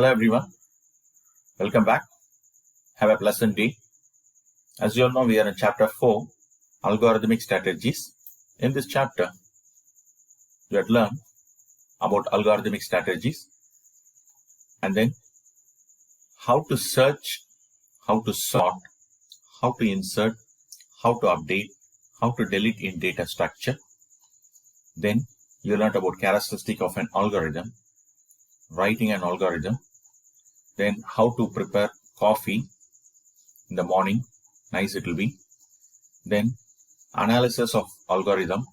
Hello everyone, welcome back. Have a pleasant day. As you all know, we are in chapter 4, Algorithmic Strategies. In this chapter, we have learned about algorithmic strategies and then how to search, how to sort, how to insert, how to update, how to delete in data structure. Then you learned about characteristic of an algorithm, writing an algorithm, then how to prepare coffee in the morning, nice it will be. Then analysis of algorithm.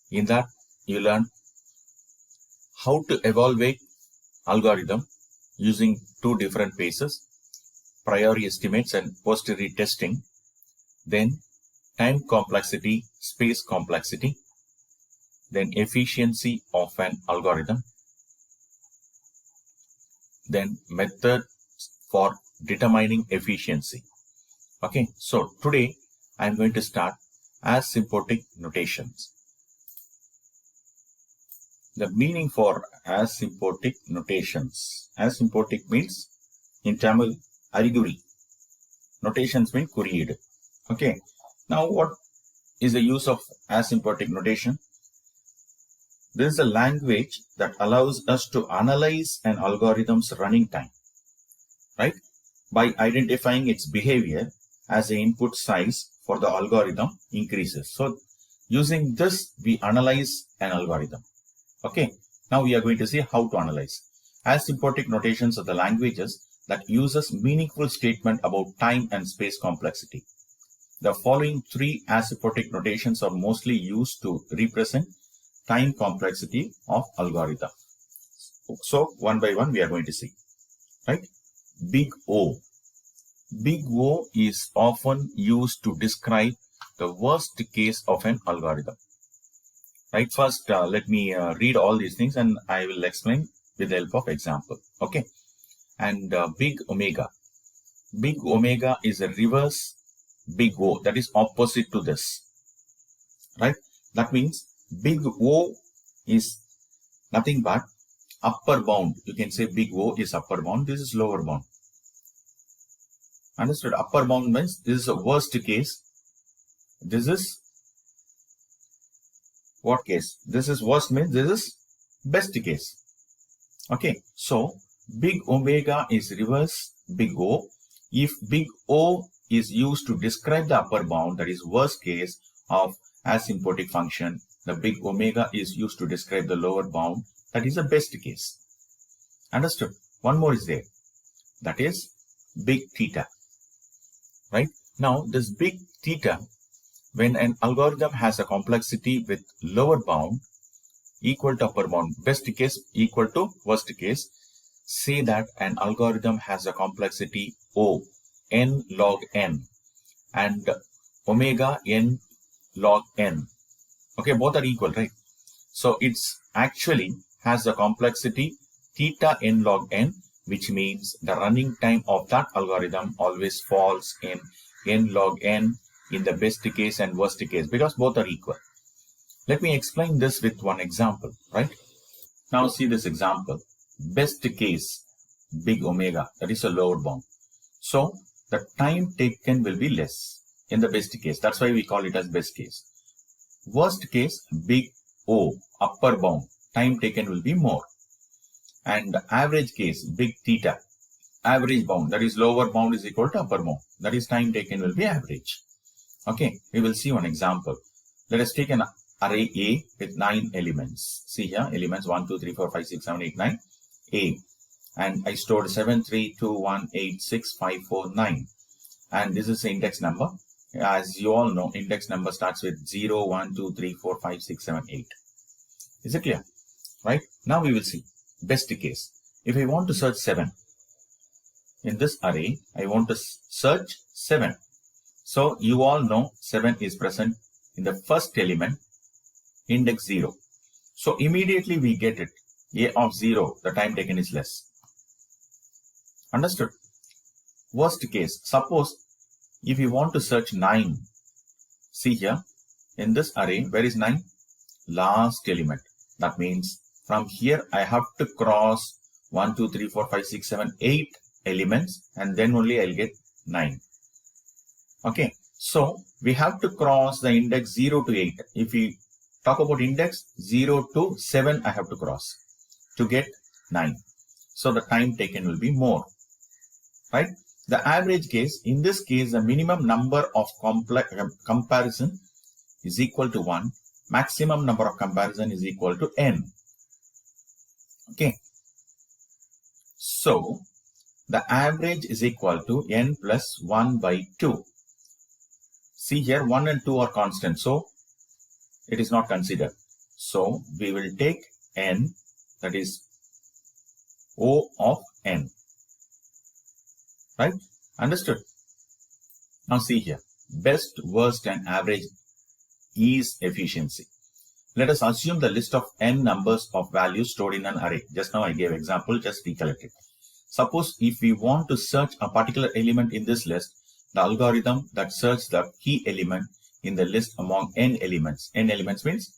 In that you learn how to evaluate algorithm using two different phases, priori estimates and posteriori testing. Then time complexity, space complexity. Then efficiency of an algorithm. Then method for determining efficiency. Okay, so today I am going to start asymptotic notations. The meaning for asymptotic notations. Asymptotic means in Tamil ariguri. Notations mean குறியீடு. Okay, now what is the use of asymptotic notation? This is a language that allows us to analyze an algorithm's running time, right? By identifying its behavior as the input size for the algorithm increases. So using this, we analyze an algorithm. Okay, now we are going to see how to analyze. Asymptotic notations are the languages that uses meaningful statement about time and space complexity. The following three asymptotic notations are mostly used to represent time complexity of algorithm. So one by one we are going to see, right? Big O. Big O is often used to describe the worst case of an algorithm. Right, first let me read all these things and I will explain with the help of example. Okay, and big omega. Big omega is a reverse big O, that is opposite to this. Right, that means big O is nothing but upper bound. You can say big O is upper bound, this is lower bound. Understood? Upper bound means this is a worst case. This is what case? This is worst means this is best case. Okay, so big omega is reverse big O. If big O is used to describe the upper bound, that is worst case of asymptotic function, the big omega is used to describe the lower bound, that is the best case. Understood? One more is there, that is big theta. Right, now this big theta, when an algorithm has a complexity with lower bound equal to upper bound, best case equal to worst case, say that an algorithm has a complexity O, n log n, and omega n log n. Okay, both are equal, right? So it's actually has a complexity theta n log n, which means the running time of that algorithm always falls in n log n in the best case and worst case, because both are equal. Let me explain this with one example, right? Now see this example. Best case, big omega, that is a lower bound. So the time taken will be less in the best case. That's why we call it as best case. Worst case, big O, upper bound, time taken will be more. And average case, big theta, average bound, that is lower bound is equal to upper bound, that is time taken will be average. Okay, we will see one example. Let us take an array A with 9 elements. See here, elements 1, 2, 3, 4, 5, 6, 7, 8, 9, A. And I stored 7, 3, 2, 1, 8, 6, 5, 4, 9. And this is the index number. As you all know, index number starts with 0, 1, 2, 3, 4, 5, 6, 7, 8. Is it clear? Right? Now we will see. Best case. If I want to search 7, in this array, I want to search 7. So you all know 7 is present in the first element, index 0. So immediately we get it. A of 0, the time taken is less. Understood? Worst case, suppose if you want to search 9, see here, in this array, where is 9? Last element. That means from here I have to cross 1, 2, 3, 4, 5, 6, 7, 8 elements, and then only I'll get 9. Okay, so we have to cross the index 0 to 8. If we talk about index 0 to 7, I have to cross to get 9. So the time taken will be more, right? The average case, in this case, the minimum number of comparison is equal to 1. Maximum number of comparison is equal to n. Okay. So the average is equal to n plus 1 by 2. See here, 1 and 2 are constant, so it is not considered. So we will take n, that is O of n. Right? Understood? Now see here, best, worst and average is efficiency. Let us assume the list of n numbers of values stored in an array. Just now I gave example, just recollect it. Suppose if we want to search a particular element in this list, the algorithm that searches the key element in the list among n elements. N elements means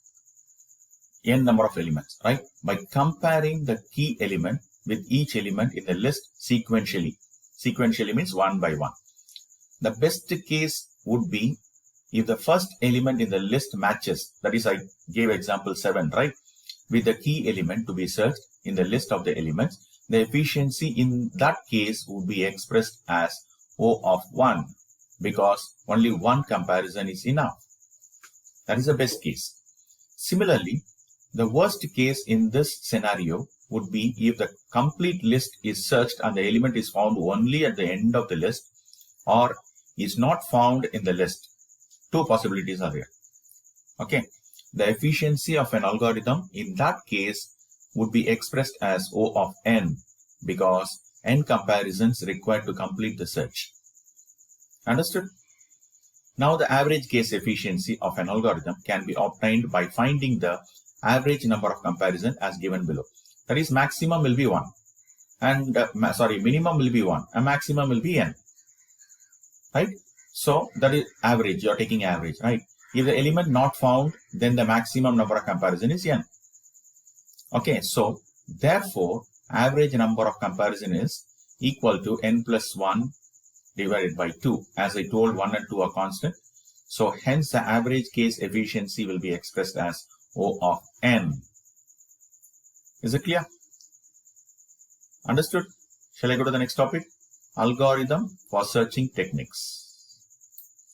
n number of elements, right? By comparing the key element with each element in the list sequentially. Sequentially means one by one. The best case would be if the first element in the list matches, that is I gave example 7, right? With the key element to be searched in the list of the elements, the efficiency in that case would be expressed as O of 1 because only one comparison is enough. That is the best case. Similarly, the worst case in this scenario would be if the complete list is searched and the element is found only at the end of the list or is not found in the list. Two possibilities are there. Okay. The efficiency of an algorithm in that case would be expressed as O of n because n comparisons required to complete the search. Understood? Now the average case efficiency of an algorithm can be obtained by finding the average number of comparison as given below. That is, maximum will be 1 and minimum will be 1 and maximum will be n, right? So that is average. You are taking average, right? If the element not found, then the maximum number of comparison is n. Okay, so therefore average number of comparison is equal to n plus 1 divided by 2. As I told, 1 and 2 are constant. So hence the average case efficiency will be expressed as O of n. Is it clear? Understood? Shall I go to the next topic? Algorithm for searching techniques.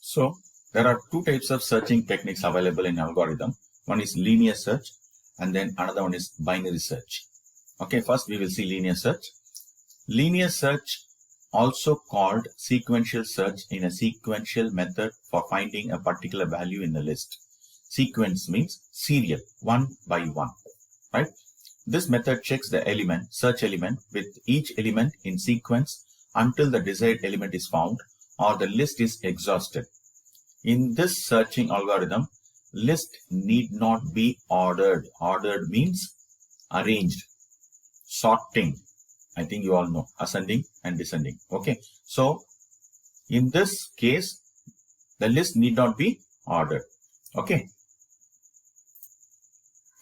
So there are two types of searching techniques available in algorithm. One is linear search and then another one is binary search. Okay, first we will see linear search. Linear search, also called sequential search, in a sequential method for finding a particular value in the list. Sequence means serial, one by one, right? This method checks the search element with each element in sequence until the desired element is found or the list is exhausted. In this searching algorithm, list need not be ordered. Ordered means arranged, sorting. I think you all know, ascending and descending. Okay, so in this case, the list need not be ordered. Okay.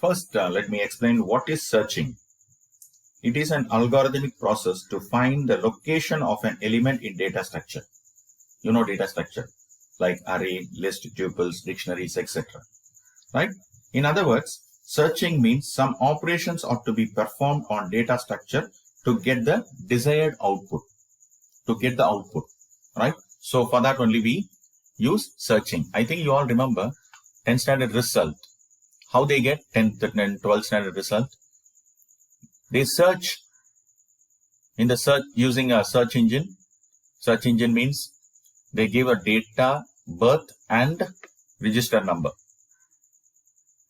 First, let me explain what is searching. It is an algorithmic process to find the location of an element in data structure. You know data structure, like array, list, tuples, dictionaries, etc. Right? In other words, searching means some operations ought to be performed on data structure to get the desired output. To get the output, right? So for that only we use searching. I think you all remember 10th standard result. How they get 10th and 12th standard result? They search in the search using a search engine. Search engine means they give a data, birth and register number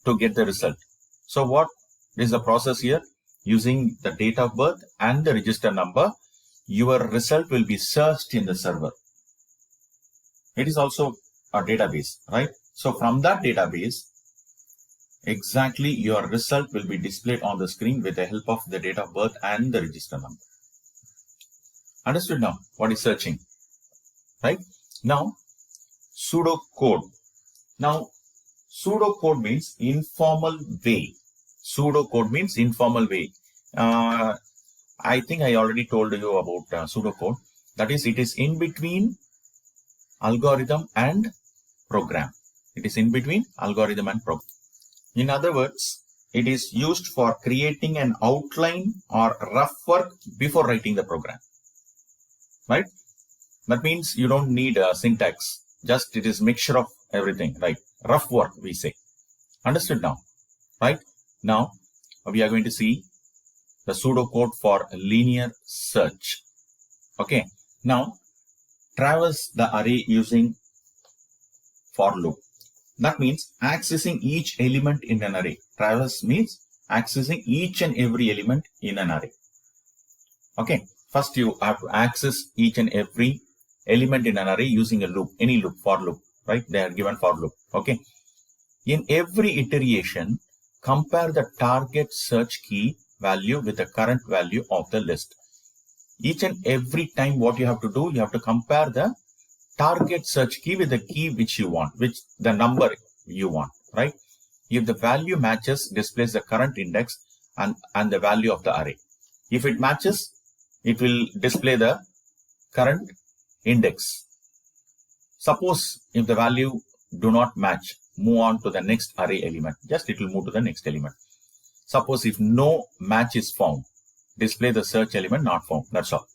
to get the result. So what is the process here? Using the date of birth and the register number, your result will be searched in the server. It is also a database, right? So from that database, exactly your result will be displayed on the screen with the help of the date of birth and the register number. Understood now what is searching, right? Now, pseudocode. Now, pseudocode means informal way. Pseudocode means informal way. I think I already told you about pseudocode. That is, it is in between algorithm and program. It is in between algorithm and program. In other words, it is used for creating an outline or rough work before writing the program. Right? That means you don't need a syntax. Just it is mixture of everything. Right? Rough work, we say. Understood now? Right? Now, we are going to see the pseudocode for linear search. Okay. Now, traverse the array using for loop. That means accessing each element in an array. Traverse means accessing each and every element in an array. Okay. First, you have to access each and every element in an array using a loop, any loop, for loop, right? They are given for loop. Okay. In every iteration, compare the target search key value with the current value of the list. Each and every time what you have to do, you have to compare the target search key with the key which you want, which the number you want, right? If the value matches, displays the current index and the value of the array. If it matches, it will display the current index. Suppose if the value do not match, move on to the next array element. Just it will move to the next element. Suppose if no match is found, display the search element not found. That's all.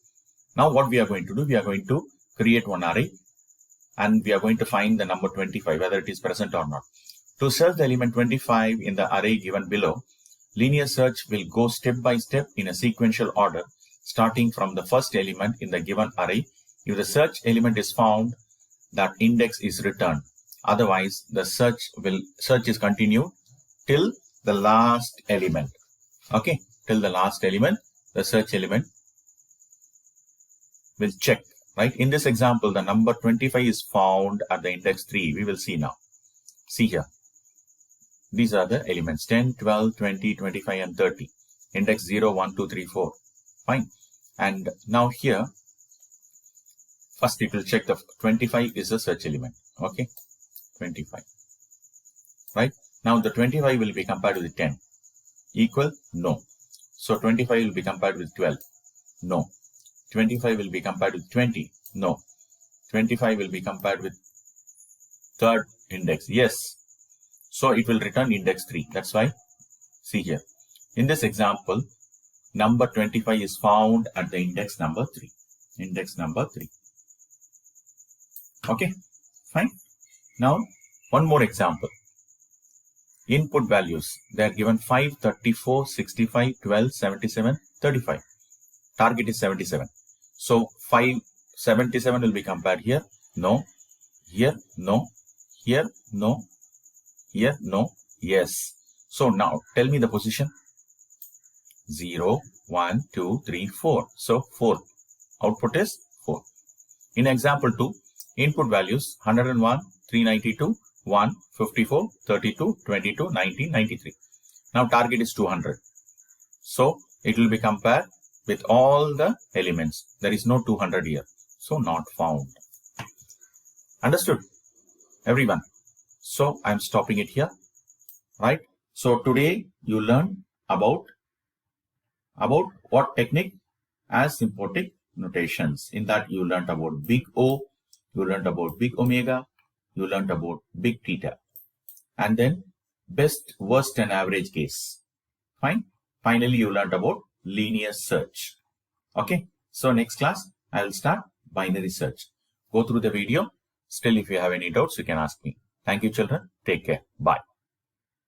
Now what we are going to do, we are going to create one array and we are going to find the number 25, whether it is present or not. To search the element 25 in the array given below, linear search will go step by step in a sequential order, starting from the first element in the given array. If the search element is found, that index is returned. Otherwise, the search is continued till the last element. Okay, till the last element, the search element will check. Right? In this example, the number 25 is found at the index 3. We will see now. See here. These are the elements 10, 12, 20, 25, and 30. Index 0, 1, 2, 3, 4. Fine. And now here, first it will check the 25 is a search element. Okay. 25. Right. Now the 25 will be compared with 10. Equal? No. So 25 will be compared with 12. No. 25 will be compared with 20. No. 25 will be compared with third index. Yes. So it will return index 3. That's why, see here. In this example, number 25 is found at the index number 3. Index number 3. Okay. Fine. Now, one more example. Input values. They are given 5, 34, 65, 12, 77, 35. Target is 77. So 77 will be compared here. No. Here. No. Here. No. Here. No. Yes. So now tell me the position. 0, 1, 2, 3, 4. So 4. Output is 4. In example 2, input values 101, 392, 1, 54, 32, 22, 19, 93. Now target is 200. So it will be compared with all the elements. There is no 200 here. So not found. Understood? Everyone. So I'm stopping it here. Right? So today you learned about what technique? Asymptotic notations. In that you learned about big O, you learned about big omega, you learned about big theta. And then best, worst and average case. Fine. Finally you learned about linear search. Okay. So next class I will start binary search. Go through the video. Still if you have any doubts you can ask me. Thank you children. Take care. Bye.